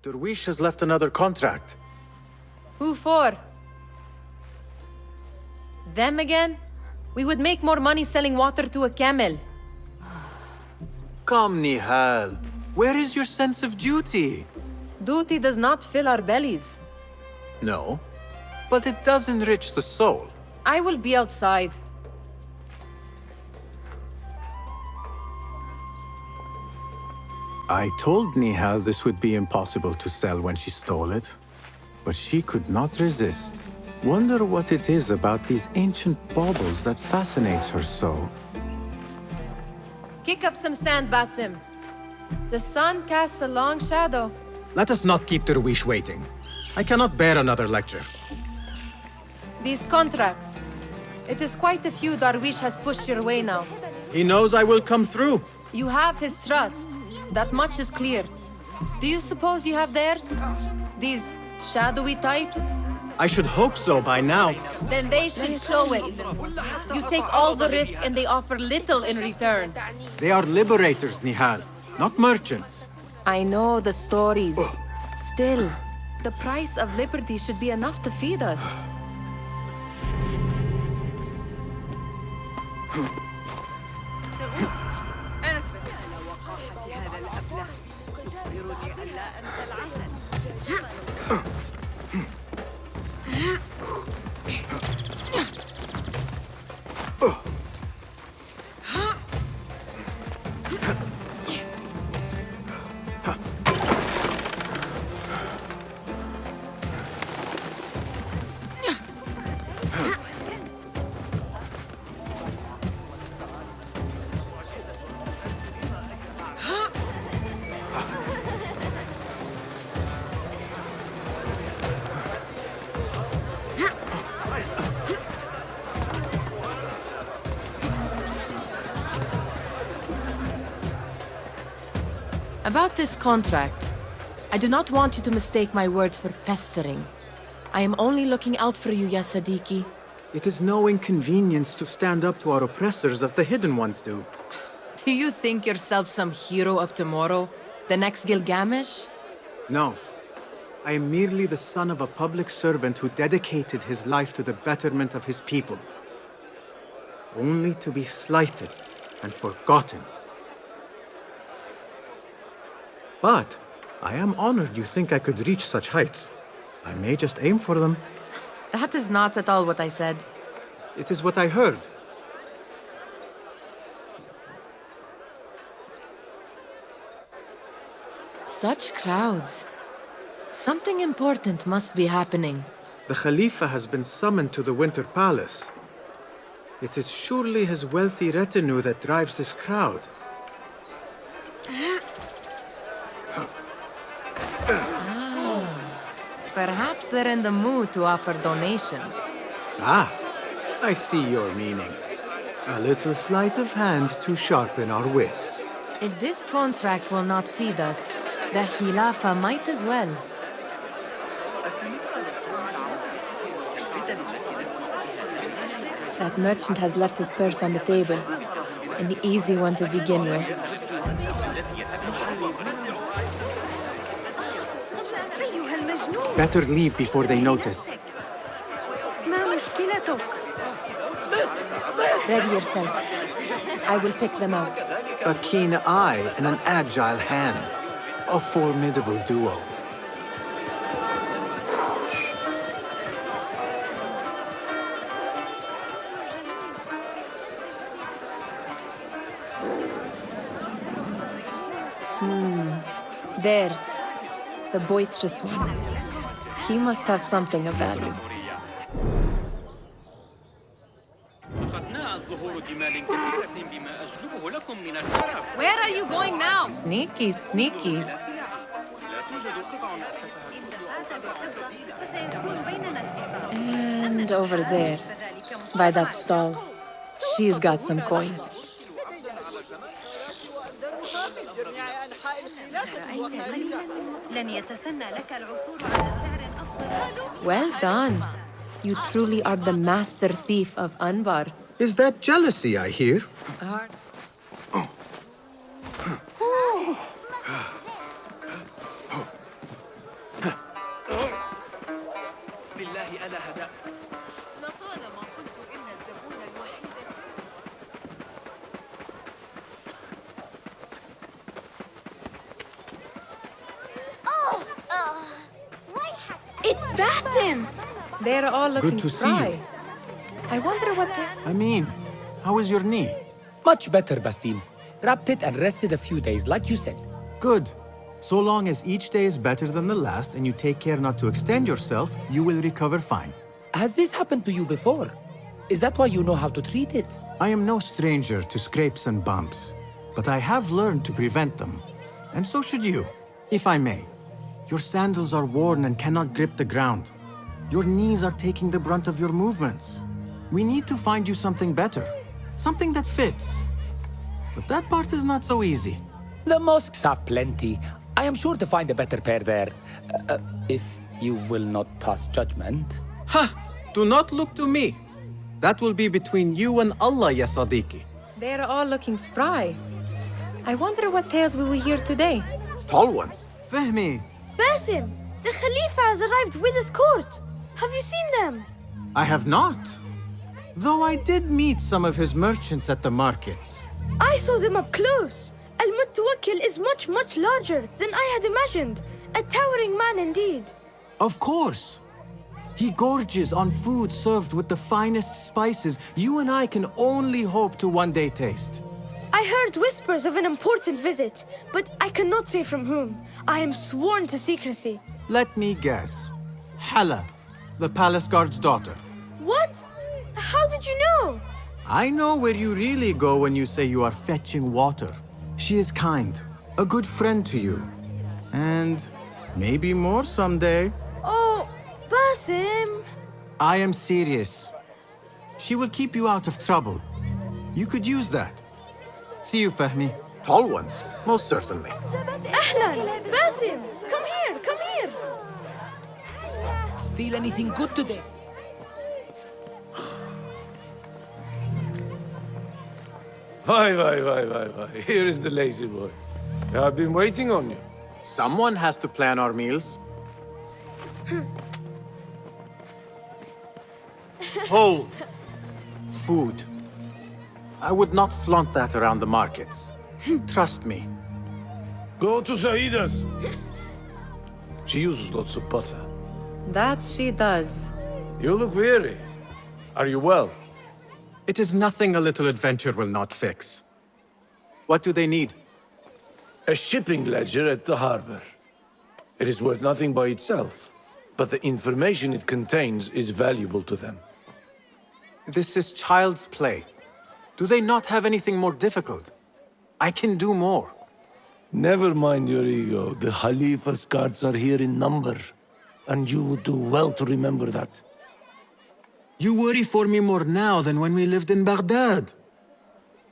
Derwish has left another contract. Who for? Them again? We would make more money selling water to a camel. Come, Nihal. Where is your sense of duty? Duty does not fill our bellies. No, but it does enrich the soul. I will be outside. I told Nihal this would be impossible to sell when she stole it, but she could not resist. Wonder what it is about these ancient baubles that fascinates her so. Kick up some sand, Basim. The sun casts a long shadow. Let us not keep Derwish waiting. I cannot bear another lecture. These contracts. It is quite a few Darwish has pushed your way now. He knows I will come through. You have his trust. That much is clear. Do you suppose you have theirs? These shadowy types? I should hope so by now. Then they should show it. You take all the risk and they offer little in return. They are liberators, Nihal, not merchants. I know the stories. Still, the price of liberty should be enough to feed us. About this contract, I do not want you to mistake my words for pestering. I am only looking out for you, Ya Sadiki. It is no inconvenience to stand up to our oppressors as the Hidden Ones do. Do you think yourself some hero of tomorrow? The next Gilgamesh? No. I am merely the son of a public servant who dedicated his life to the betterment of his people. Only to be slighted and forgotten. But I am honored you think I could reach such heights. I may just aim for them. That is not at all what I said. It is what I heard. Such crowds. Something important must be happening. The Khalifa has been summoned to the Winter Palace. It is surely his wealthy retinue that drives this crowd. Perhaps they're in the mood to offer donations. Ah, I see your meaning. A little sleight of hand to sharpen our wits. If this contract will not feed us, the Khilafa might as well. That merchant has left his purse on the table. An easy one to begin with. Better leave before they notice. Ready yourself. I will pick them out. A keen eye and an agile hand. A formidable duo. There. The boisterous one. He must have something of value. Where are you going now? Sneaky, sneaky. And over there, by that stall, she's got some coin. Well done. You truly are the master thief of Anbar. Is that jealousy I hear? It's Basim! They're all looking to see spry. you. I wonder what I mean, how is your knee? Much better, Basim. Wrapped it and rested a few days, like you said. Good. So long as each day is better than the last and you take care not to extend yourself, you will recover fine. Has this happened to you before? Is that why you know how to treat it? I am no stranger to scrapes and bumps, but I have learned to prevent them. And so should you, if I may. Your sandals are worn and cannot grip the ground. Your knees are taking the brunt of your movements. We need to find you something better, something that fits. But that part is not so easy. The mosques have plenty. I am sure to find a better pair there. If you will not pass judgment. Ha! Do not look to me. That will be between you and Allah, ya Sadiqi. they're all looking spry. I wonder what tales we will hear today. Tall ones. Fehmi. Basim, the Khalifa has arrived with his court. Have you seen them? I have not. Though I did meet some of his merchants at the markets. I saw them up close. Al-Mutawakkil is much, much larger than I had imagined. A towering man indeed. Of course. He gorges on food served with the finest spices you and I can only hope to one day taste. I heard whispers of an important visit, but I cannot say from whom. I am sworn to secrecy. Let me guess. Hala, the palace guard's daughter. What? How did you know? I know where you really go when you say you are fetching water. She is kind, a good friend to you. And maybe more someday. Oh, Basim. I am serious. She will keep you out of trouble. You could use that. See you, Fahmi. Tall ones, most certainly. Ahlan, Basim, come here, come here. Steal anything good today? Why. Here is the lazy boy. I've been waiting on you. Someone has to plan our meals. Hold. Food. I would not flaunt that around the markets. Trust me. Go to Saida's. She uses lots of butter. That she does. You look weary. Are you well? It is nothing a little adventure will not fix. What do they need? A shipping ledger at the harbor. It is worth nothing by itself, but the information it contains is valuable to them. This is child's play. Do they not have anything more difficult? I can do more. Never mind your ego. The Khalifa's guards are here in number, and you would do well to remember that. You worry for me more now than when we lived in Baghdad.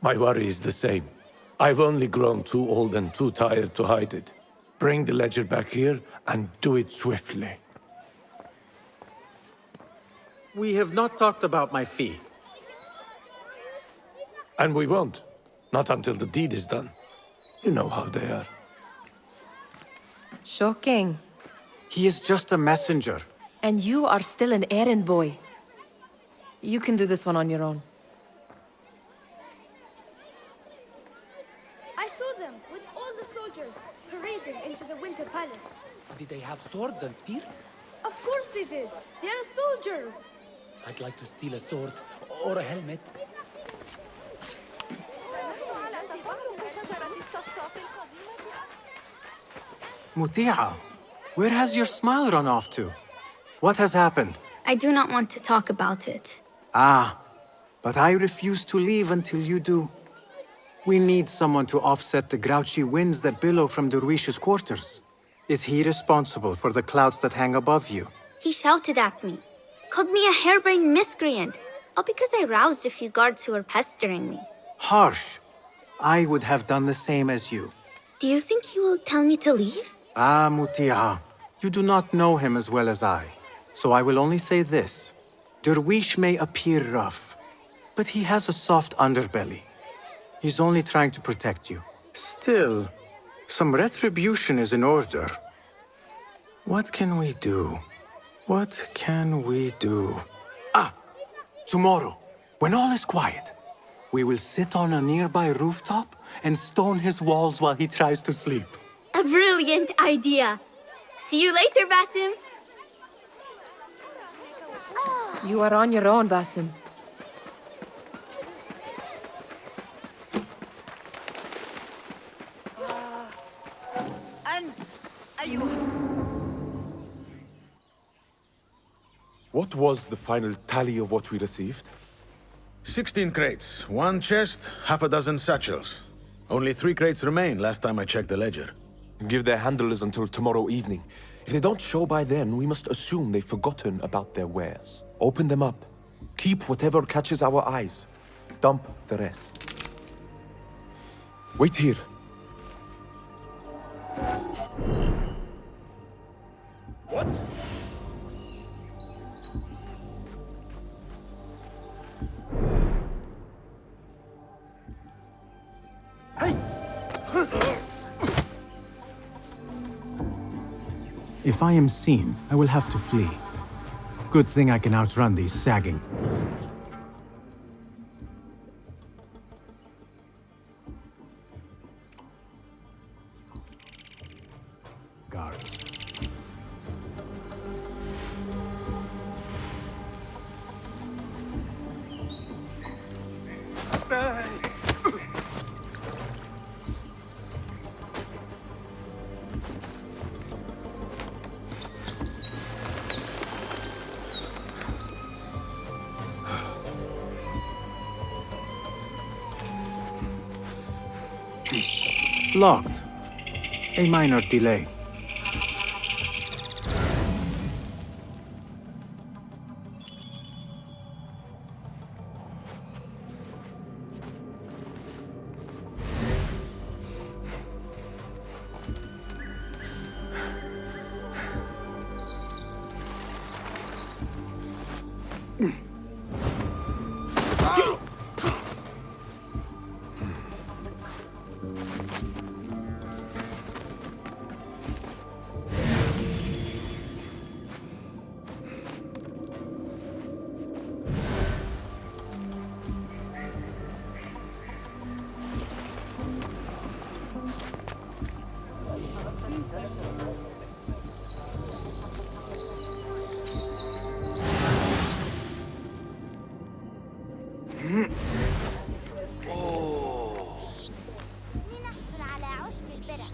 My worry is the same. I've only grown too old and too tired to hide it. Bring the ledger back here and do it swiftly. We have not talked about my fee. And we won't. Not until the deed is done. You know how they are. Shocking. He is just a messenger. And you are still an errand boy. You can do this one on your own. I saw them with all the soldiers parading into the Winter Palace. Did they have swords and spears? Of course they did. They are soldiers. I'd like to steal a sword or a helmet. Muti'a, where has your smile run off to? What has happened? I do not want to talk about it. Ah, but I refuse to leave until you do. We need someone to offset the grouchy winds that billow from Derwish's quarters. Is he responsible for the clouds that hang above you? He shouted at me, called me a harebrained miscreant, all because I roused a few guards who were pestering me. Harsh. I would have done the same as you. Do you think he will tell me to leave? Ah, Muti'a, you do not know him as well as I. So I will only say this. Derwish may appear rough, but he has a soft underbelly. He's only trying to protect you. Still, some retribution is in order. What can we do? What can we do? Ah! Tomorrow, when all is quiet, we will sit on a nearby rooftop and stone his walls while he tries to sleep. A brilliant idea. See you later, Basim. You are on your own, Basim. What was the final tally of what we received? 16 crates, 1 chest, half a dozen satchels. Only 3 crates remain last time I checked the ledger. Give their handlers until tomorrow evening. If they don't show by then, we must assume they've forgotten about their wares. Open them up. Keep whatever catches our eyes. Dump the rest. Wait here. What? If I am seen, I will have to flee. Good thing I can outrun these sagging guards. Locked. A minor delay. لنحصل على عشب البرك.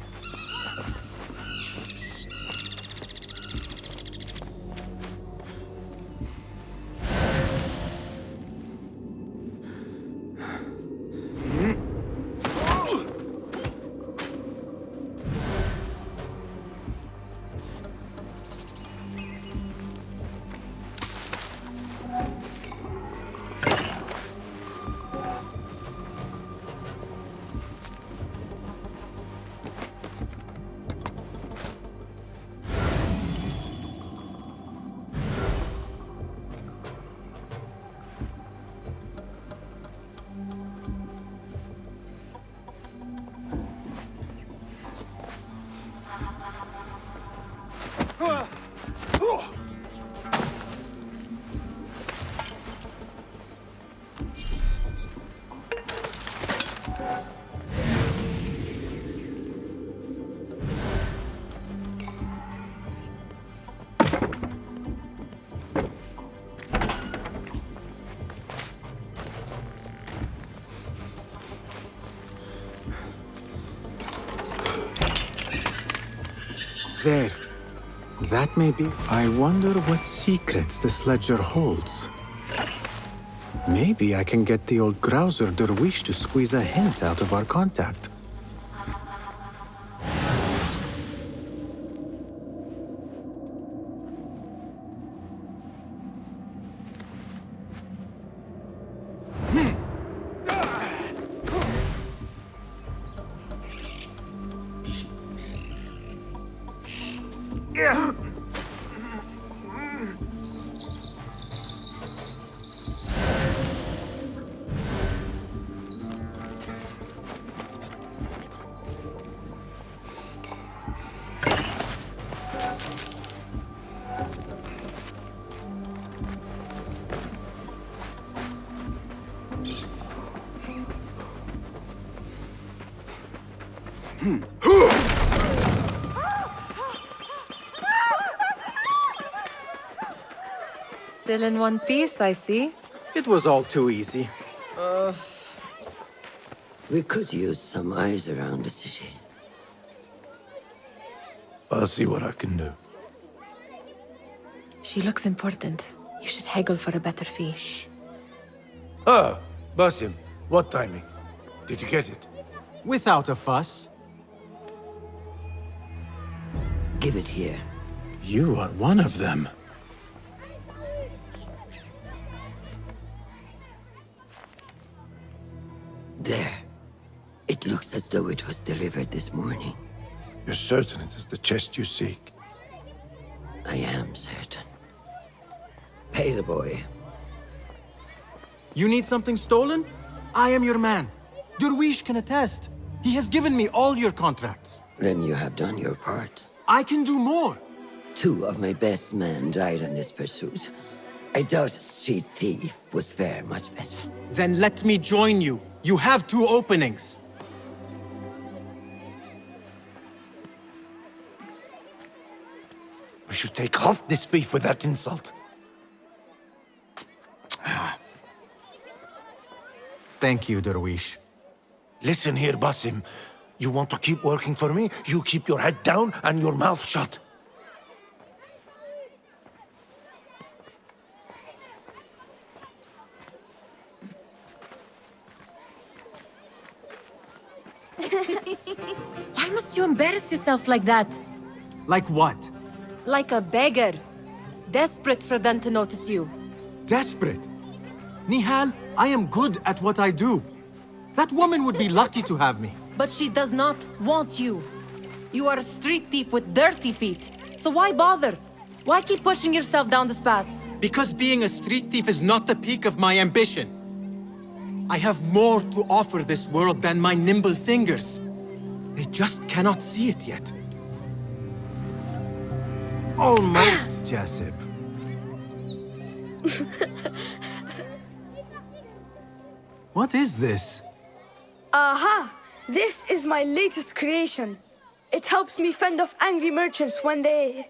There. That may be. I wonder what secrets this ledger holds. Maybe I can get the old grouser Derwish to squeeze a hint out of our contact. Still in one piece, I see. It was all too easy. We could use some eyes around the city. I'll see what I can do. She looks important. You should haggle for a better fee. Ah, Basim, what timing? Did you get it? Without a fuss. Give it here. You are one of them. There. It looks as though it was delivered this morning. You're certain it is the chest you seek? I am certain. Pay the boy. You need something stolen? I am your man. Durwish can attest. He has given me all your contracts. Then you have done your part. I can do more. 2 of my best men died in this pursuit. I doubt a street thief would fare much better. Then let me join you. You have 2 openings. We should take half this thief with that insult. Thank you, Durwish. Listen here, Basim. You want to keep working for me? You keep your head down and your mouth shut. Why must you embarrass yourself like that? Like what? Like a beggar. Desperate for them to notice you. Desperate? Nihal, I am good at what I do. That woman would be lucky to have me. But she does not want you. You are a street thief with dirty feet. So why bother? Why keep pushing yourself down this path? Because being a street thief is not the peak of my ambition. I have more to offer this world than my nimble fingers. They just cannot see it yet. Almost, Jasib. What is this? Aha! This is my latest creation. It helps me fend off angry merchants when they...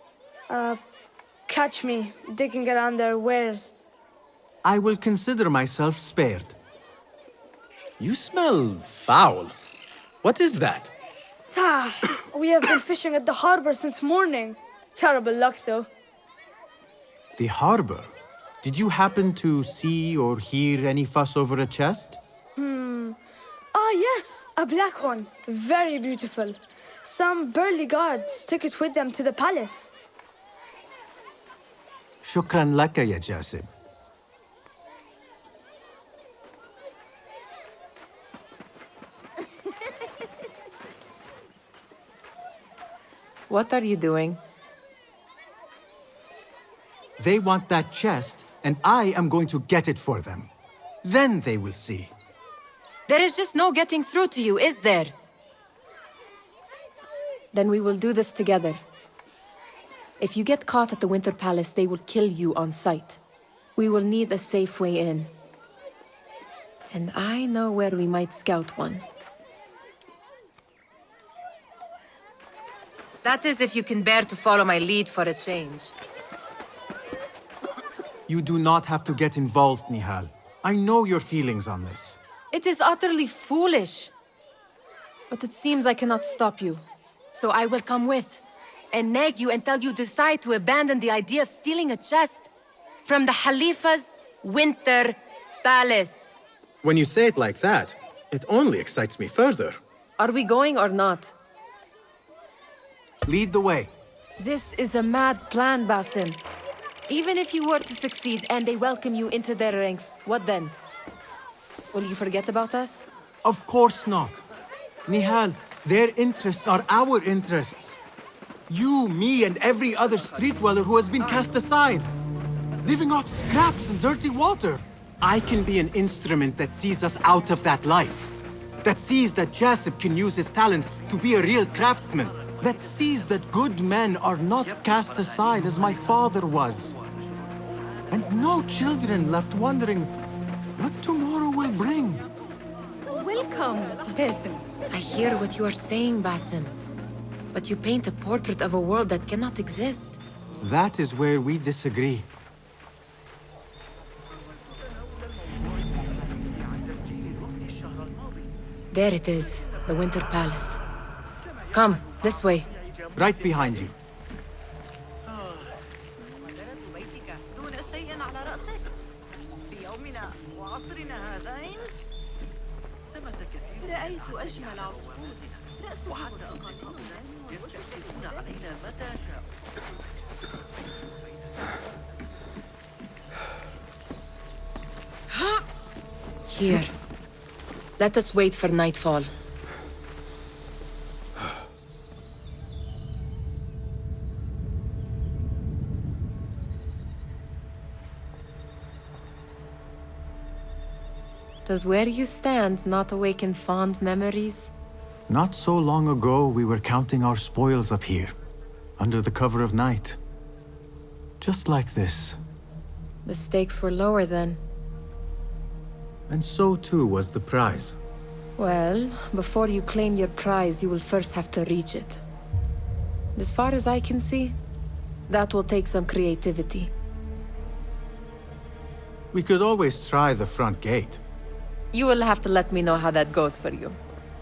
catch me digging around their wares. I will consider myself spared. You smell foul. What is that? We have been fishing at the harbor since morning. Terrible luck, though. The harbor? Did you happen to see or hear any fuss over a chest? Yes, a black one. Very beautiful. Some burly guards took it with them to the palace. Shukran laka, ya Jasib. What are you doing? They want that chest, and I am going to get it for them. Then they will see. There is just no getting through to you, is there? Then we will do this together. If you get caught at the Winter Palace, they will kill you on sight. We will need a safe way in. And I know where we might scout one. That is if you can bear to follow my lead for a change. You do not have to get involved, Nihal. I know your feelings on this. It is utterly foolish. But it seems I cannot stop you. So I will come with, and nag you until you decide to abandon the idea of stealing a chest from the Khalifa's Winter Palace. When you say it like that, it only excites me further. Are we going or not? Lead the way. This is a mad plan, Basim. Even if you were to succeed and they welcome you into their ranks, what then? Will you forget about us? Of course not. Nihal, their interests are our interests. You, me, and every other street dweller who has been cast aside. Living off scraps and dirty water. I can be an instrument that sees us out of that life. That sees that Jasib can use his talents to be a real craftsman. That sees that good men are not cast aside as my father was. And no children left wondering what tomorrow will bring. Welcome, Basim. I hear what you are saying, Basim. But you paint a portrait of a world that cannot exist. That is where we disagree. There it is, the Winter Palace. Come, this way. Right behind you. رأيت أجمل عصفور رأسه يتكئون علينا متى شاءوا. Here. Let us wait for nightfall. Does where you stand not awaken fond memories? Not so long ago, we were counting our spoils up here, under the cover of night. Just like this. The stakes were lower then. And so too was the prize. Well, before you claim your prize, you will first have to reach it. As far as I can see, that will take some creativity. We could always try the front gate. You will have to let me know how that goes for you.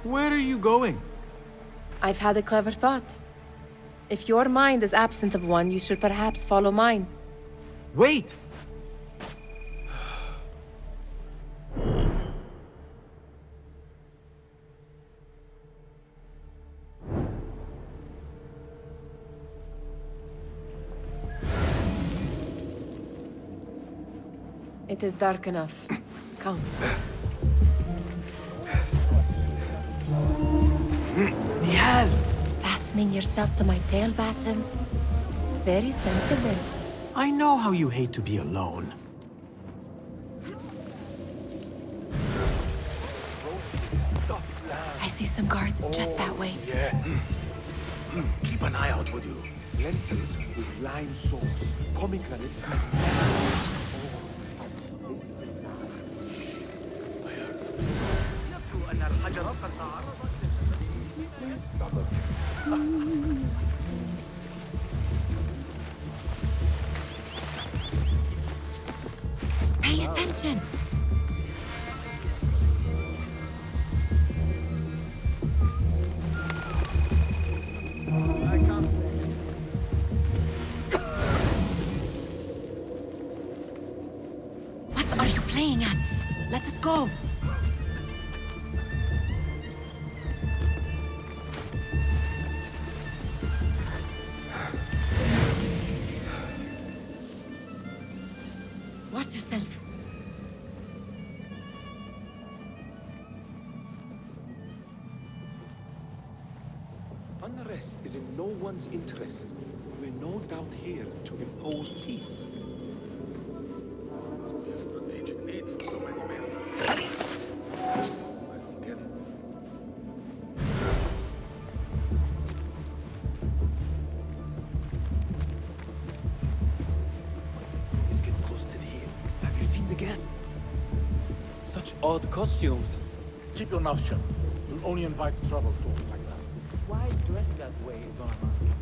Where are you going? I've had a clever thought. If your mind is absent of one, you should perhaps follow mine. Wait! It is dark enough. Come. Nihal! Fastening yourself to my tail, Basim? Very sensible. I know how you hate to be alone. I see some guards just that way. Yeah. Keep an eye out, would you? Lentils with lime sauce, pomegranates, Pay attention! What are you playing at? Let us go! Watch yourself. Unrest is in no one's interest. We're no doubt here to impose peace. Must be a strategic need for so many men. I don't get it. It's getting close to the hill. Have you seen the guests? Such odd costumes. Keep your mouth shut. You'll only invite trouble talking like that. Why dress that way is what I'm asking.